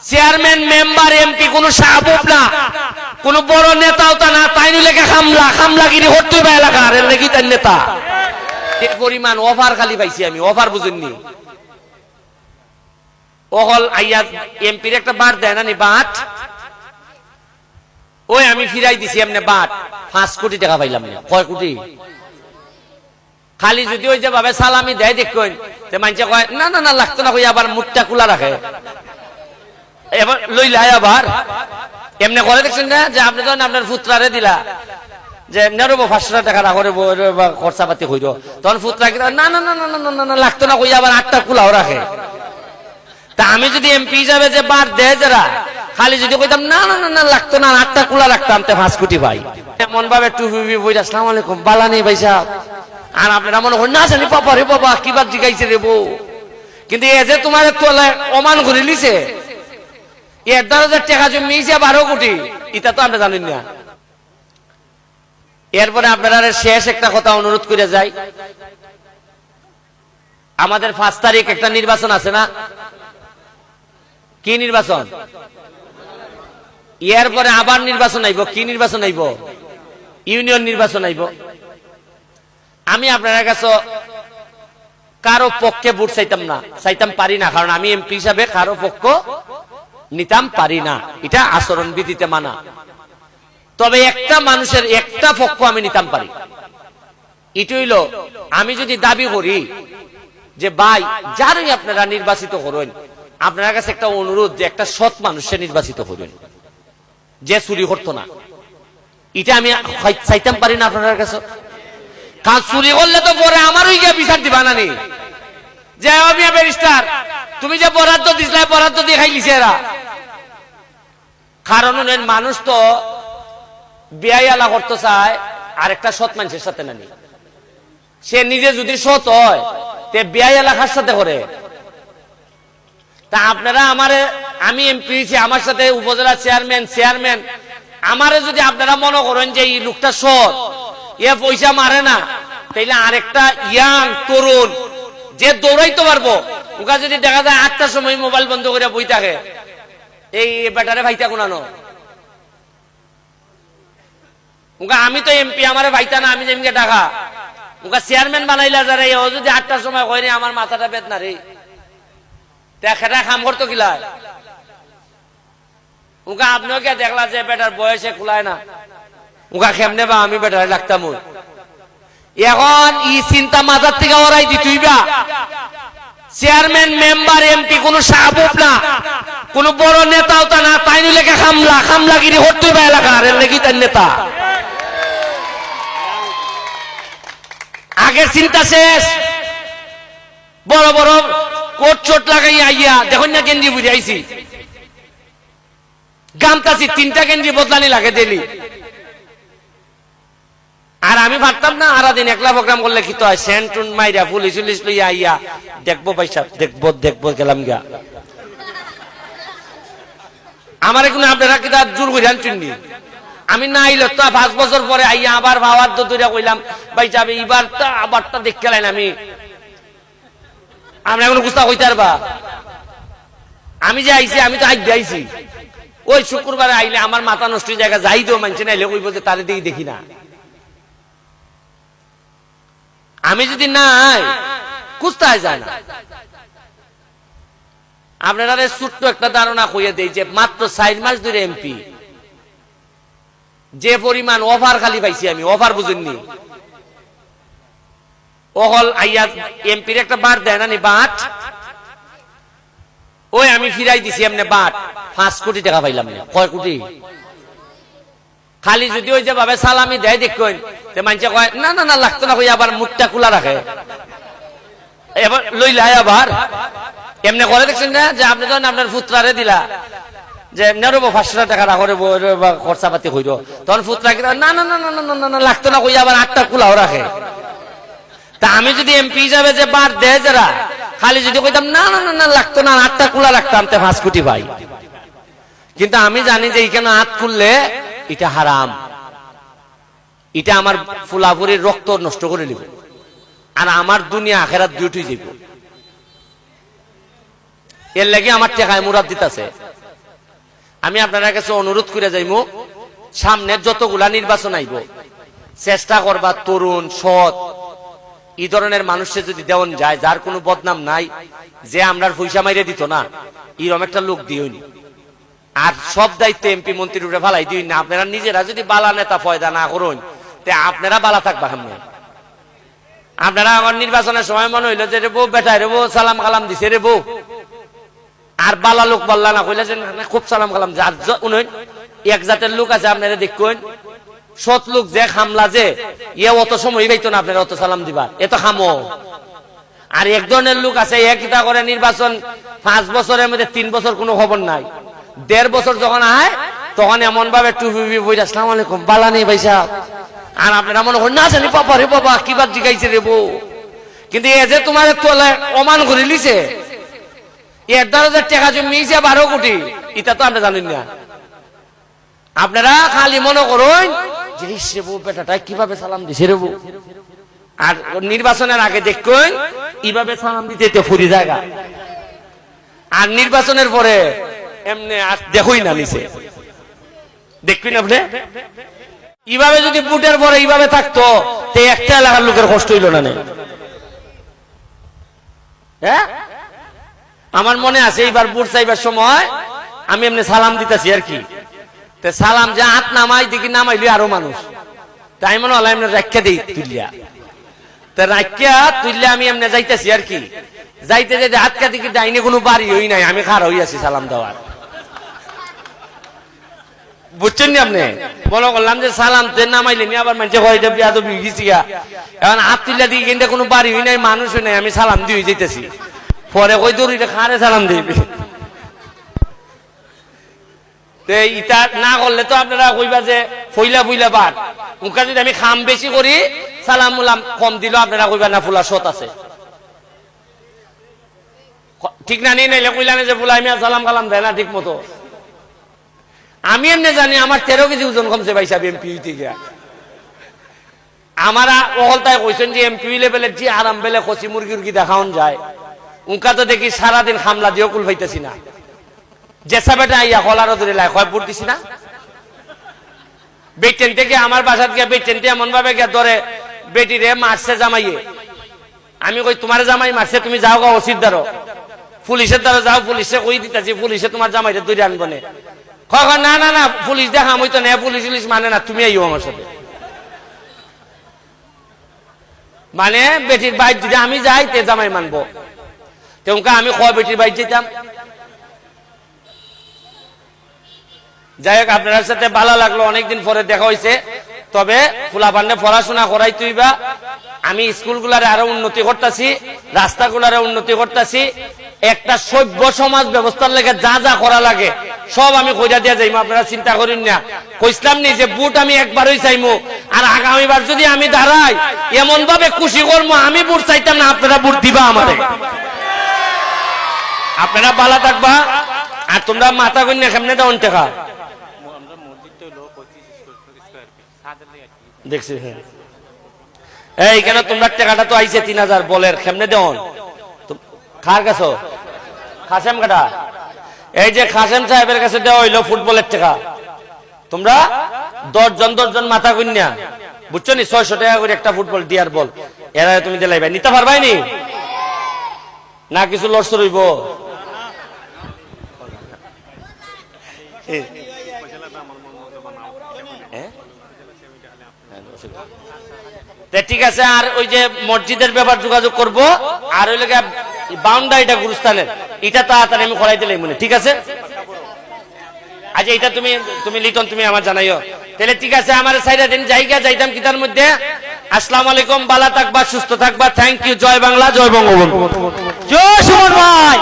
Chairman member MP কোন সাহাবুব না, কোন বড় নেতাও তা না, তাই লেগে খামলাগিরি হতে হবে এলাকার লেগে তার নেতা। এর পরিমাণ অফার খালি পাইছি আমি, অফার বুঝেননি। ওহল আইয়া এমপির একটা বাট দেয় না নি, বাট ওই আমি ফিরাই দিছি এমনি বাট 5 কোটি টাকা পাইলাম না। কয় কোটি? খালি যদি ওই যে ভাবে সালামি দেয় দেখুন, মানুষে কয় না না না লাগতো না, কই আবার মুখটা খোলা রাখে, এবার লইলাই আবার এমনি করে দেখছেন না, যে আপনি তখন আপনার ফুতরারে দিলা যে নেরব 500 টাকা রাখরে খরচা পাতি হইল, তখন ফুতরা কি না না না না না না লাগতো না, কই আবার 8টা কুলাও রাখে। তা আমি যদি এমপি হিসাবে যে বার দেয় যারা, খালি যদি কইতাম না না না না লাগতো না, 8টা কুলা রাখতাম, 5 কোটি ভাই এমন ভাবে টুপি বই আসসালামু আলাইকুম বালা নেই ভাই সাহেব। আর আপনারা মনে করেন না জানি বাবা রে বাবা কিবার জিগাইছে রে বউ, কিন্তু এ যে তোমার তোলায় অমান করে লিছে, এর দ্বারা যে টাকা জমিয়েছে 12 কোটি, এটা তো আপনি জানেন না। এরপরে আপনারা শেষ একটা কথা অনুরোধ করে যাই, আমাদের 5 তারিখ একটা নির্বাচন আছে না? কি নির্বাচন? এরপরে আবার নির্বাচন আইব। কি নির্বাচন আইব? ইউনিয়ন নির্বাচন আইব। আমি আপনার কাছে কারো পক্ষে ভোট চাইতাম না, চাইতাম পারি না, কারণ আমি এমপি হিসাবে কারো পক্ষ নিতাম পারি না, এটা আচরণ বিধিতে মানা। তবে একটা মানুষের একটা পক্ষ আমি নিতাম পারি। এটা হইল, আমি যদি দাবি করি যে ভাই যারই আপনারা নির্বাচিত করেন, আপনার কাছে একটা অনুরোধ যে একটা সৎ মানুষের নির্বাচিত করেন, যে চুরি করতো না, এটা আমি চাইতাম পারি না আপনার কাছে। কাজ চুরি করলে তো পরে আমারই গিয়ে বিচার দিবা নানি, যে আমি ব্যারিস্টার তুমি যে বরাদ্দ দিছিলে বরাদ্দ দিয়ে খাইলিছে এরা। কারণ মানুষ তো বেয়াইয়ালা করতে চায় আর একটা সৎ মানুষের সাথে নানি। সে নিজে যদি সৎ হয় তে বেয়াইয়ালা কার সাথে করে? তা আপনারা আমারে, আমি এমপি, আমার সাথে উপজেলা চেয়ারম্যান, আমারে যদি আপনারা মনে করেন যে এই লোকটা সৎ, এ পয়সা মারে না, তাইলে আরেকটা ইয়াং তরুণ যে দৌড়াইতে পারবো, ওকে যদি দেখা যায় 8টার সময় মোবাইল বন্ধ করে বই থাকে, এই ব্যাটারে ভাইতা কোনানো ওকে, আমি তো এমপি, আমারে ভাইতা না, আমি যেমনি টাকা ওকে চেয়ারম্যান বানাইলা যারা, ও যদি 8টার সময় হয়নি আমার মাথাটা বেদনা রে, দেখা খাম করতো কিলা ওকে। আপনিও কে দেখলা যে বেটার বয়সে কুলায় না, ওকে কেমনে বা আমি বেটারে লাগতাম। এখন ই চিন্তা মাথার থেকে ওরাই দিতইবা, চেয়ারম্যান মেম্বার এমপি কোন সাহাবুব না, কোন বড় নেতাও তা না, তাই লেগে খামলাগিরি হতে হবে এলাকার লেগে তার নেতা। আগের চিন্তা শেষ। বড় বড় কোট চোট লাগাই আইয়া দেখুন না গেঞ্জি বুঝে আইছি, গামতাছি 3টা গেঞ্জি বদলানি লাগে ডেলি। আর আমি ভাবতাম না আরা দিন একলা প্রোগ্রাম করলে কি তো হয়, সেন্টুন মাইরা পুলিশ লইয়া আইয়া দেখবো পয়সা দেখবো গেলাম গিয়া। আমার এখন আপনারা কি তার জোর করে আনছেননি? আমি না আইল তো 5 বছর পরে আইয়া আবার ভাবার তো দূরে কইলাম ভাই যাবে এবারটা আবারটা দেখতে লাইন আমি আমরা এখন গুস্তা কইতে পারবা। আমি যে আইছি, আমি তো আজ আইছি, ওই শুক্রবারে আইলে আমার মাথা নষ্ট জায়গা যাই তো মানছে না, এলে কইব যে তারে দিকে দেখি না। আমি যদি নাই কুস্তায় যায় না। আপনারা ছোট্ট একটা ধারণা কইয়া দেই যে মাত্র 4 মাস ধরে এমপি, যে পরিমাণ অফার খালি পাইছি আমি, অফার বুঝেননি। ওহল আইয়া এমপির একটা বাট দেয় না নি, বাট ওই আমি ফিরাই দিছি এমনি বাট 5 কোটি টাকা পাইলাম না। কয় কোটি? খালি যদি ওই যে ভাবে সালামি দেয় দেখুন, মানুষে কয় না না না লাগতো না, কই আবার মুখটা খোলা রাখে, এবার লইলাই আবার এমনি করে দেখছেন না, যে আপনি তখন আপনার ফুতরারে দিলা যে নেরব 500 টাকা রাখরে খরচা পাতি হইল, তখন ফুতরা কি না না না না না না লাগতো না, কই আবার 8টা কুলাও রাখে। তা আমি যদি এমপি হিসাবে যে বার দেয় যারা, খালি যদি কইতাম না না না লাগতো না, 8টা কুলা রাখতাম, 5 কোটি ভাই। কিন্তু আমি জানি যে এখানে হাত খুললে এটা হারাম, এটা আমার ফুলাফুরির রক্ত নষ্ট করে নিব, আর আমার দুনিয়া আখেরাত দুটোই যাব। এর লাগি আমার টেকায় মুরাদ দিতেছে। আমি আপনার কাছে অনুরোধ করে যাইমু, সামনে যতগুলা নির্বাচন আইব চেষ্টা করবা তরুণ সৎ এই ধরনের মানুষকে যদি দেওয়ান যায়, যার কোনো বদনাম নাই, যে আমরার পয়সা মাইরে দিত না, এরকম একটা লোক দিইনি। আর সব দায়িত্ব এমপি মন্ত্রীর উপরে ফালাই দিই না। আপনারা নিজেরা যদি বালা নেতা ফয়দা না করুন, তে আপনারা বালা থাকবা কেমনে? আপনারা আমার নির্বাচনের সময় মনে হইলো যে রে বউ বেটায় রে বউ সালাম কালাম দিছে রে বউ, আর বালা লোক বললা না কইলে যে খুব সালাম কালাম। এক জাতের লোক আছে আপনারা দেখুন, সৎ লোক যে খামলা যে ইয়ে অত সময় পাইতো না আপনারা অত সালাম দিবা, এত খামো। আর এক ধরনের লোক আছে একটা করে নির্বাচন 5 বছরের মধ্যে 3 বছর কোনো খবর নাই, 1.5 বছর যখন আয় তখন এমন ভাবে টুপি বই আসসালামু আলাইকুম বালা নেই ভাই সাহেব। আর আপনারা মনে করেন না জানি বাবা রে বাবা কিবার জিগাইছে রে বউ, কিন্তু এ যে তোমার তোলে অমান করে লিছে, এর দ্বারা যে টাকা জমিয়েছে 12 কোটি, এটা তো আমরা জানেন না। আপনারা খালি মনে করুন যে সে বউ বেটাটা কিভাবে সালাম দিছে রে বউ। আর নির্বাচনের আগে দেখুন এইভাবে সালাম দিতে তো ফুরি জায়গা, আর নির্বাচনের পরে এমনি দেখুই না নিছে। দেখুন আপনি এইভাবে যদি বুটের পরে এইভাবে থাকতো, তো একটা এলাকার লোকের কষ্ট হইল না। হ্যাঁ, আমার মনে আছে এইবার বুট চাইবার সময় আমি এমনি সালাম দিতেছি আর কি, সালাম যে হাত নামাই দেখি নামাইলি আরো মানুষ, তাই মনে হলো এমনি রাখিয়া দিই তুলিয়া, তা রাখিয়া তুললে আমি এমনি যাইতেছি আর কি, যাইতে যাইতে হাতকা দিকে ডাইনে কোনো বাড়ি হই নাই, আমি খাড়া হইয়াছি সালাম দেওয়ার। বুঝছেন নি আপনি? মনে করলাম যে সালাম নামাইলেন আবার মানুষের হয়তো বিয়াদ গেছি, এখন হাত তুলিয়া দিকে কিন্তু কোনো বাড়ি হই নাই মানুষ হই নাই, আমি সালাম দিয়ে যাইতেছি। পরে কই দৌড়িটা খাড়ে সালাম দিবি, ইটা না করলে তো আপনারা কইবা যে ফইলা ফুইলা বাদ। উনকা যদি আমি খাম বেশি করি সালাম মুলাম কম দিল, আপনারা কইবা না ফুলা সৎ আছে, ঠিক না? নেই নাইলে কইলা না যে ফুলা আমি সালাম কালাম দেয় না ঠিক মতো। আমি এমনি জানি আমার 13 কেজি ওজন কমছে ভাই সাহেব এমপি হইতে গিয়া। আমার অহলতায় কইছেন যে এমপি লেভেলের যে আরাম বেলে কচি মুরগি উর্গি দেখাউন যায়, উনকা তো দেখি সারাদিন খামলা দিয়েও কুল পাইতেছি না। জেসা বেটা আইয়া কলার ধরে লাই কয় বুট দিছি না, বেটেন থেকে আমার বাসাত গিয়া বেটেনতে এমন ভাবে গিয়া ধরে বেটি রে মারছে জামাইয়ে। আমি কই তোমার জামাই মারছে, তুমি যাও গা ওসির দ্বারো, পুলিশের দ্বারা যাও, পুলিশে কই দিতেছি, পুলিশে তোমার জামাইরে ধরে আনবো না। কখন না না না পুলিশ দেখাম হইতো না, পুলিশ মানে না, তুমি আইও আমার সাথে। মানে বেটির বাইক যদি আমি যাই তে জামাই মানবো, তেমকা আমি কয় বেটির বাইক যেতাম। যাই হোক, আপনার সাথে ভালো লাগলো, অনেকদিন পরে দেখা হয়েছে। তবে ফুলাফান্ডে পড়াশোনা করাই তুইবা, আমি স্কুলগুলারে আরো উন্নতি করতেছি, রাস্তাগুলারে উন্নতি করতেছি, একটা সভ্য সমাজ ব্যবস্থার লেগে যা যা করা লাগে সব আমি কইরা দিয়া যাইমু, আপনারা চিন্তা করেন না। কইসলাম নি যে বুট আমি একবারই চাইমু, আর আগামীবার যদি আমি দাঁড়াই এমন ভাবে খুশি করবো, আমি বুট চাইতাম না, আপনারা বুট দিবা আমারে। আপনারা ভালো থাকবা, আর তোমরা মাথা কন্যা কেমনে দেওয়ান টাকা দেখছি। হ্যাঁ, এই কেন তোমরা টাকাটা তো আইছে 3000 বলের, কেমনে দেওয়ান? কার কাছে? খাসেম কাটা। এই যে খাসেম সাহেবের কাছে দেওয়া হইলো ফুটবলের টাকা, তোমরা 10 জন মাথা কন্যা, বুঝছো নি? 600 টাকা করে একটা ফুটবল ডিয়ার বল, এরা তুমি দিলাইবা, নিতে পারবাই নি না? কিছু লস রইব? ঠিক আছে। আর ওই যে মসজিদের ব্যাপার যোগাযোগ করব, আর ওই লোক বাউন্ডারিটা গুরুস্থানের এটা তাড়াতাড়ি আমি করাই দিলাই মনে, ঠিক আছে? আচ্ছা, এটা তুমি লিটন তুমি আমার জানাইও তাহলে, ঠিক আছে? আমার সাইডা দিন জায়গা যাইতাম কিতার মধ্যে। আসসালামু আলাইকুম, ভালো থাকবা, সুস্থ থাকবা, থ্যাংক ইউ। জয় বাংলা, জয় বঙ্গবন্ধু, জয় সুমন ভাই।